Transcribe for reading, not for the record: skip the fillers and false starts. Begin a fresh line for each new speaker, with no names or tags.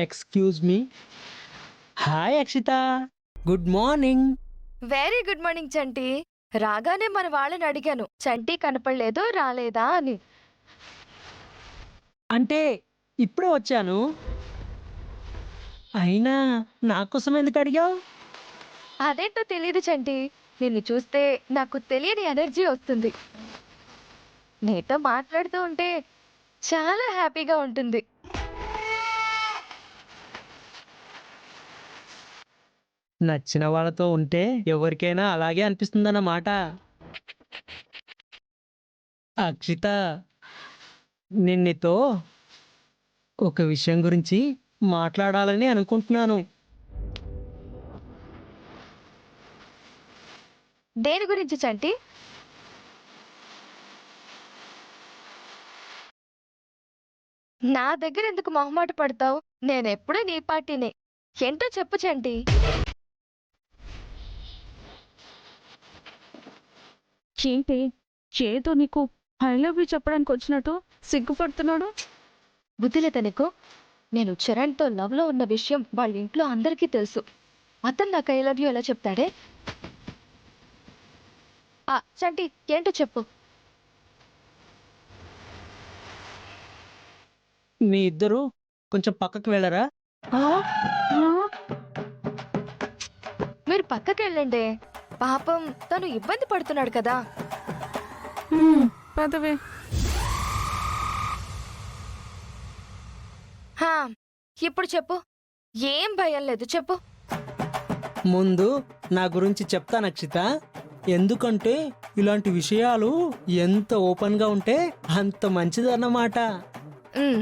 Excuse me. Hi Akshita, good morning.
Very good morning Chanti. రాగానే మన వాళ్ళని అడిగాను, చంటి కనపడలేదు రాలేదా అని.
అంటే ఇప్పుడే వచ్చాను. అయినా నా కోసం ఎందుకు అడిగావు?
అదేంటో తెలియదు చంటి, నిన్ను చూస్తే నాకు తెలియని ఎనర్జీ వస్తుంది. నీతో మాట్లాడుతూ ఉంటే చాలా హ్యాపీగా ఉంటుంది.
నచ్చిన వాళ్ళతో ఉంటే ఎవరికైనా అలాగే అనిపిస్తుందన్నమాట. అక్షిత, నేను నీతో ఒక విషయం గురించి మాట్లాడాలని అనుకుంటున్నాను.
దేని గురించి చంటి? నా దగ్గర ఎందుకు మొహమాట పడతావు? నేనెప్పుడూ నీ పార్టీనే. ఏంటో చెప్పు చంటి.
ఏంటి ఏదో నీకు ఐ లవ్ యూ చెప్పడానికి వచ్చినట్టు సిగ్గుపడుతున్నాడు.
బుద్ధి లేదా నీకు? నేను చరణ్తో లవ్లో ఉన్న విషయం వాళ్ళ ఇంట్లో అందరికీ తెలుసు. అతను నాకు ఐ లవ్ యూ ఎలా చెప్తాడే? చంటి ఏంటో చెప్పు.
మీ ఇద్దరు కొంచెం పక్కకు వెళ్ళరా?
మీరు పక్కకి వెళ్ళండి. పాపం తను ఇబ్బంది పడుతున్నాడు కదా.
పదవే.
హా, ఇప్పుడు చెప్పు. ఏం భయం లేదు, చెప్పు.
ముందు నా గురించి చెప్తాను అక్షిత. ఎందుకంటే ఇలాంటి విషయాలు ఎంత ఓపెన్గా ఉంటే అంత మంచిదన్నమాట.
ఉమ్,